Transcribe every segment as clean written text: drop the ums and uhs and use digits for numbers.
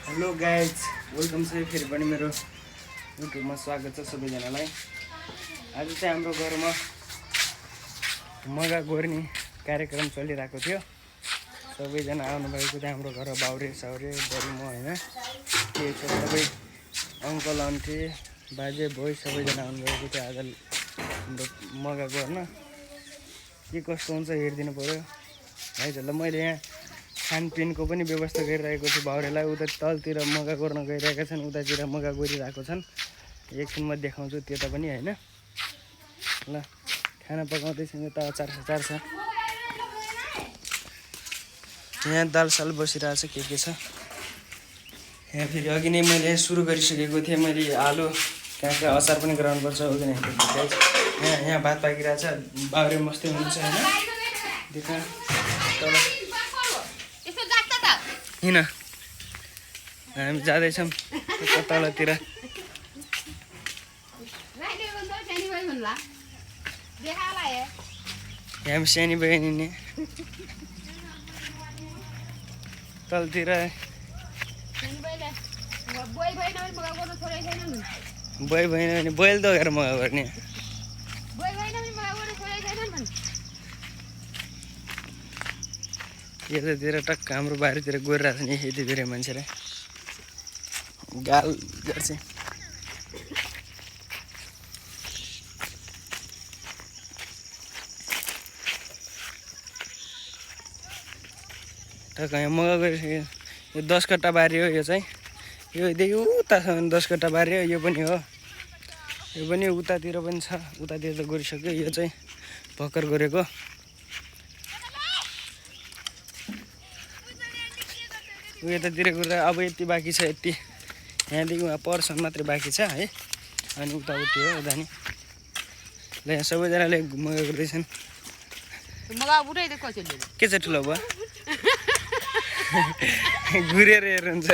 Hello guys, welcome छ फेरि पनि मेरो युट्युबमा स्वागत छ सबैजनालाई। आज चाहिँ हाम्रो घरमा मगा गोर्ने कार्यक्रम चलिरहेको थियो। सबैजना आउनुभएको थियो हाम्रो घर, बाउरे साउरे बडी म होइन के छ सबै अङ्कल आन्टी बाजे बोइ सबैजना आउनुभएको थियो आज हाम्रो मगा गोर्न। के कस्तो हुन्छ हेरिदिनु पऱ्यो भाइजहरूलाई। मैले यहाँ खानपिनको पनि व्यवस्था गरिरहेको छु बाउरेलाई। उता तलतिर मगा गोर्न गइरहेका छन्, उतातिर मगा गोरिरहेको छन्। एकछिनमा देखाउँछु त्यता पनि होइन। ल खाना पकाउँदैछन्, यता अचार सचार छ, यहाँ दाल साल बसिरहेछ के छ। यहाँ फेरि अघि नै मैले सुरु गरिसकेको थिएँ। मैले आलु कहाँ अचार पनि गराउनुपर्छ हो कि नै। यहाँ भात पाकिरहेछ, बाउरे मस्तै हुनुहुन्छ होइन। देखा तल किन हामी जाँदैछौँ तलतिर। हामी सानी बहिनी नि तलतिर बोइ भएन भने बोइल त गएर मगा गर्ने। यतातिर टक्क हाम्रो बारीतिर गइरहेको छ नि यति धेरै मान्छेले गाल गर्छ। टक्क यहाँ मगा गरिसक्यो। यो 10 कट्टा बारी हो यो चाहिँ। योदेखि उतासम्म 10 कट्टा बारी हो। यो पनि हो, यो पनि उतातिर पनि छ, उतातिर त गरिसक्यो। यो चाहिँ भर्खर गरेको। यतातिर गएर अब यति बाँकी छ, यति यहाँदेखि उहाँ परसम्म मात्रै बाँकी छ है। अनि उताउति हो उता नि। ल यहाँ सबैजनाले मगा गर्दैछन्। के छ ठुलो बुवा घुरेर हेर्नुहुन्छ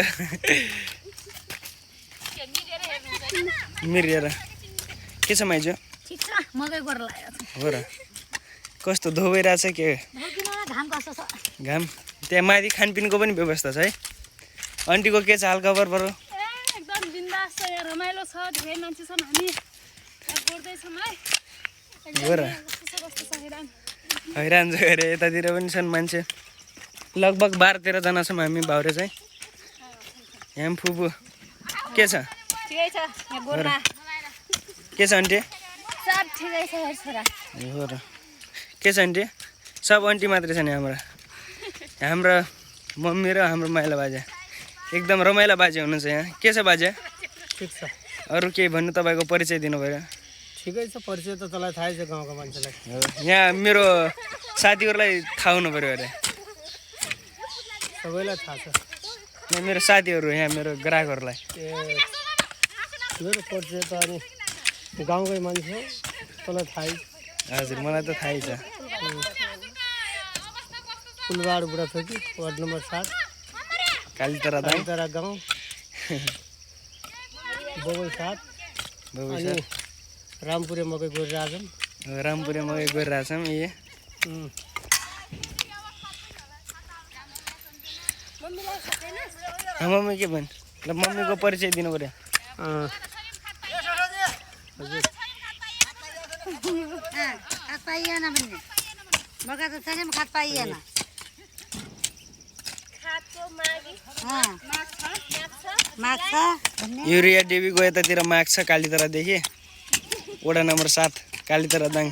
मिरेर। के छ माइजो हो र? कस्तो धोइरहेछ के घाम? त्यहाँ माथि खानपिनको पनि व्यवस्था छ है। आन्टीको के छ हाल खबर बरु? एकदम बिन्दास छ, यहाँ रमाइलो छ, धेरै मान्छे छन्, हामी गर्दै छौँ है। हो र? हैरान छ अरे। यतातिर पनि छन् मान्छे, लगभग 12-13 जना छौँ हामी बाउरे चाहिँ। यहाँ फुपू के छ? ठिकै छ यहाँ गोर्ना। के छ आन्टी? सब ठिकै छ छोरा। हो र? के छ आन्टी? सब आन्टी मात्रै छ नि हाम्रो। हाम्रो मम्मी र हाम्रो माइला बाजे एकदम रमाइलो बाजे हुनुहुन्छ यहाँ। के छ बाजे? ठिक छ। अरू केही भन्नु? तपाईँको परिचय दिनु पऱ्यो। ठिकै छ, परिचय त तँलाई थाहै छ गाउँको मान्छेलाई। यहाँ मेरो साथीहरूलाई थाहा हुनु पऱ्यो अरे। सबैलाई थाहा छ। यहाँ मेरो साथीहरू, यहाँ मेरो ग्राहकहरूलाई। ए मेरो परिचय त अनि गाउँकै मान्छे हो, तँलाई थाहै। हजुर मलाई त थाहै छ। फुलबाड बुढाथोकी वार्ड नम्बर 7 कालीतरा गाउँ बबई 7 अनि रामपुरे मकै गरिरहेछौँ। रामपुरे मकै गरिरहेछौँ। ए मम्मी के भन्? ल मम्मीको परिचय दिनु पऱ्यो। हजुर युरिया डेबी गयो यतातिर माग छ कालीतरादेखि, वडा नम्बर 7 कालीतरा दाङ।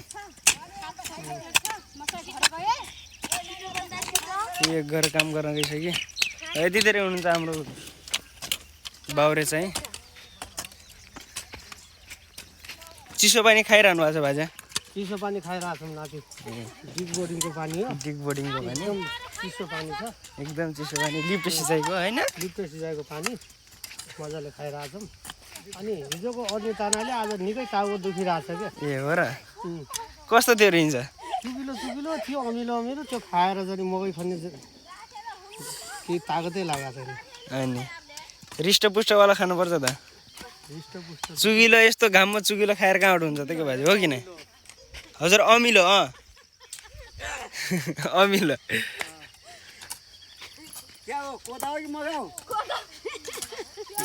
यो घर काम गर्न गइसक्यो। यति धेरै हुनुहुन्छ हाम्रो बाउरे चाहिँ। चिसो पानी खाइरहनु भएको छ बाजे? चिसो पानी खाइरहेछौँ नाति। डिप बोर्डिङको पानी हो। डिप बोर्डिङको पानी एकदम चिसो पानी छ, एकदम चिसो पानी, लिफ्ट सिँचाइको होइन? लिफ्ट सिँचाइको पानी मजाले खाइरहेछौँ। अनि हिजोको अर्ने तानाले आज निकै टाउको दुखिरहेछ क्या। ए हो र? कस्तो थियो रिन्छ? चुकिलो थियो, अमिलो त्यो खाएर जति मकै खन्ने केही तागतै लागेको छैन। अनि रिष्टपुष्टवाला खानुपर्छ त। चुकिलो यस्तो घाममा चुकिलो खाएर कहाँबाट हुन्छ त के बाजे, हो कि नै? हजुर अमिलो अमिलो क्या हो कोदा हो कि मगा हो?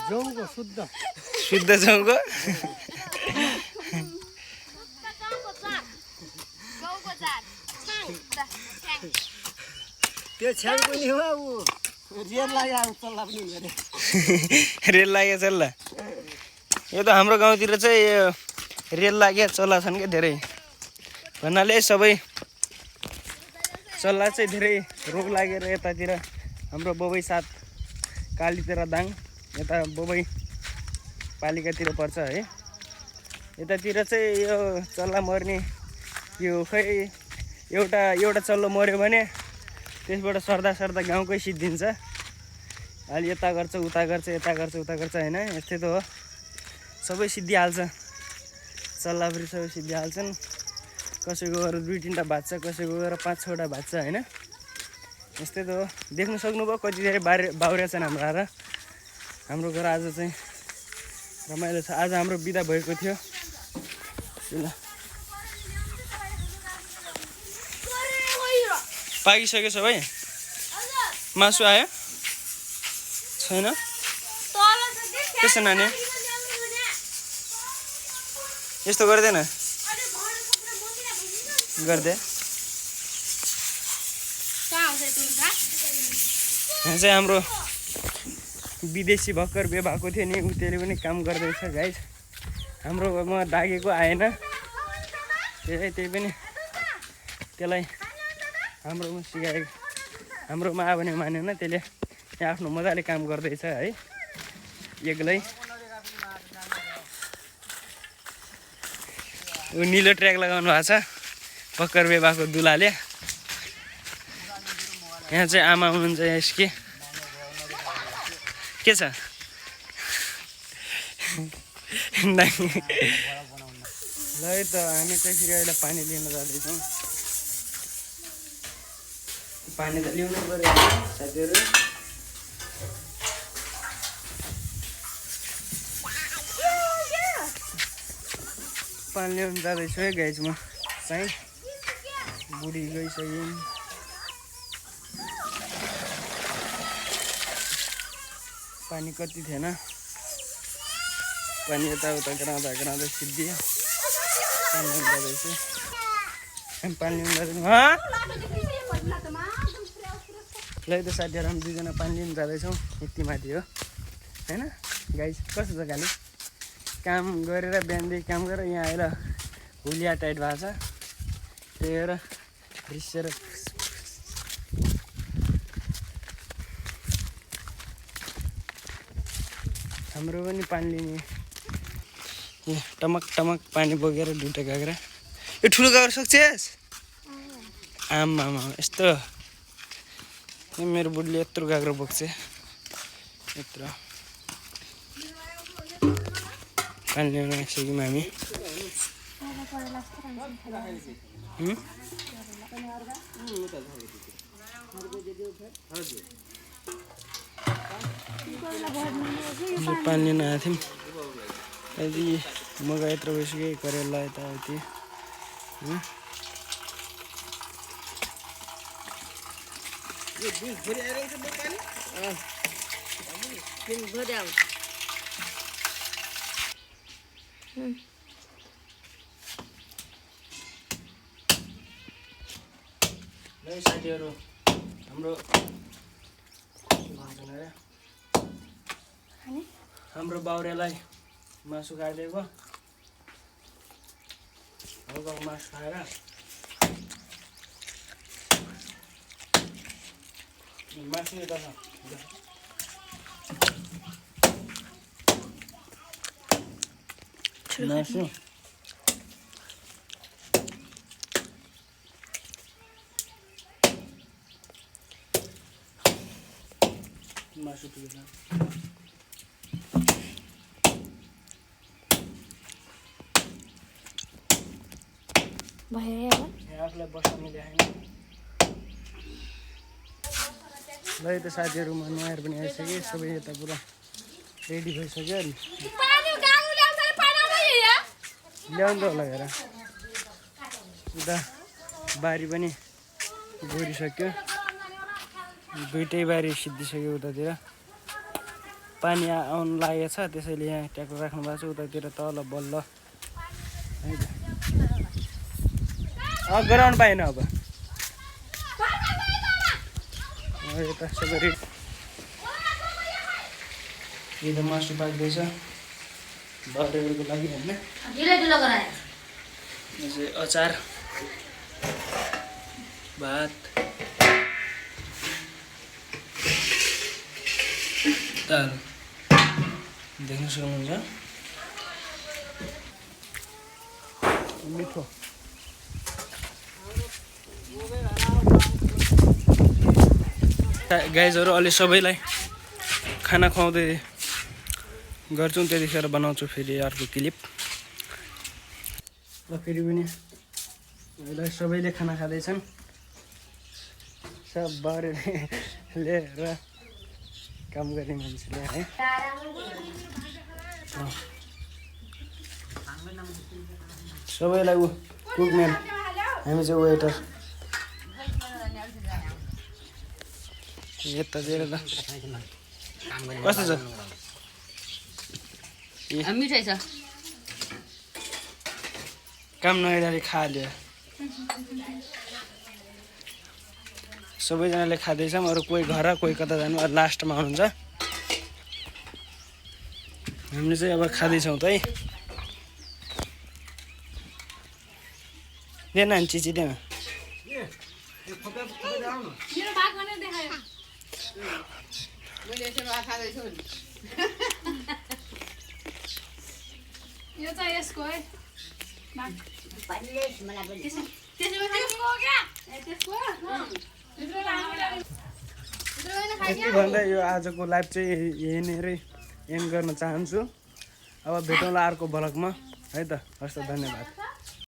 जौको शुद्ध शुद्ध जौको त्यो छ्याङ पनि हो ऊ रेल लाग्यो चल्ला पनि हुने अरे रेल लाग्यो चल्ला यो त हाम्रो गाउँतिर चाहिँ यो रेल लाग्यो चल्ला छन् क्या धेरै भन्नाले सबै चल्ला चाहिँ धेरै रोग लागेर यतातिर हाम्रो बबई 7 कालीतिर दाङ यता बबई पालिकातिर पर्छ है यतातिर चाहिँ यो चल्ला मर्ने यो खै एउटा चल्लो मर्यो भने त्यसबाट सर्दा सर्दा गाउँकै सिद्धिन्छ अलि यता गर्छ उता गर्छ यता गर्छ उता गर्छ होइन यस्तै त हो सबै सिद्धिहाल्छ चल्ला फेरि सबै सिद्धिहाल्छन् कसैको गएर 2-3टा भाज्छ कसैको गएर 5-6वटा भाज्छ होइन यस्तै त हो देख्नु सक्नुभयो कति धेरै बाउरिया छन् हाम्रो घर आज चाहिँ रमाइलो छ आज हाम्रो बिदा भएको थियो ल पाकिसक्यो सबै मासु आयो छैन त्यसो नानी यस्तो गर्दैन गर्दै यहाँ चाहिँ हाम्रो विदेशी भर्खर बिहे भएको थियो नि ऊ त्यसले पनि काम गर्दैछ गाइस हाम्रोमा डाकेको आएन त्यही पनि त्यसलाई हाम्रोमा सिकाएको हाम्रोमा आयो भने मानेन त्यसले यहाँ आफ्नो मजाले काम गर्दैछ है एक्लै ऊ निलो ट्र्याक लगाउनु भएको छ भर्खर बिहे भएको दुलाले यहाँ चाहिँ आमा हुनुहुन्छ यसकी के छ ल है त हामी चाहिँ फेरि अहिले पानी लिन जाँदैछौँ पानी त ल्याउनु पर्यो साथीहरू पानी ल्याउनु जाँदैछु है गाइज म चाहिँ बुढी गइसक्यौँ पानी कति थिएन पानी यताउता गराउँदा सिद्धियो पानी ल्याउनु जाँदैछु हामी पानी ल्याउनु जाँदैछौँ ल त साथीहरू हामी 2जना पानी लिन जाँदैछौँ यति माथि हो होइन गाइस कस्तो छ खालि काम गरेर बिहानदेखि काम गरेर यहाँ आएर हुलिया टाइट भएको छ त्यही भएर रिसेर हाम्रो पनि पानी लिने टमक टमक पानी बोकेर 2टा गाग्रा यो ठुलो गाग्रा सक्छस् आमा यस्तो मेरो बुढीले यत्रो गाग्रो बोक्छ यत्रो पानी ल्याउन आइसक्यौँ हामी पानी लिन आएको थियौँ यदि मगा यत्रो भइसक्यो करेला यताउति साथीहरू हाम्रो बाउरेलाई मासु काटेको हल्का मासु खाएर मासु यता छ मासु मासु पुग्छ आफूलाई बस्न मिलेन ल त साथीहरू म नुहाएर पनि आइसकेँ सबै यता पुरा रेडी भइसक्यो ल्याउनु त होला हेर उता बारी पनि गोरिसक्यो 2टै बारी सिद्धिसक्यो उतातिर पानी आउनु लागेको छ त्यसैले यहाँ ट्याक्टर राख्नु भएको छ उतातिर तल बल्ल है त गराउनु पाएन अब यता सबै रेडी यो त मासु पाक्दैछ बाउरेको लागि होइन यो चाहिँ अचार भात दाल देख्न सक्नुहुन्छ मिठो गाइजहरू अहिले सबैलाई खाना खुवाउँदै गर्छौँ त्यतिखेर बनाउँछु फेरि अर्को क्लिप र फेरि पनि अहिले सबैले खाना खाँदैछन् सब बाउरेले लिएर काम गर्ने मान्छेले है सबैलाई कुकम्यान हामी चाहिँ वेटर यता दिएर ल कस्तो छ मिठाई छ काम नगरिरहने खाल्यो सबैजनाले खाँदैछौँ अरू कोही घर कोही कता जानु अरू लास्टमा आउनुहुन्छ हामीले चाहिँ अब खाँदैछौँ त है देन नि चिची देन यो चाहिँ यसको है यति भन्दा यो आजको लाइभ चाहिँ यहीँनिरै एन्ड गर्न चाहन्छु अब भेटौँला अर्को ब्लगमा है त हस् त धन्यवाद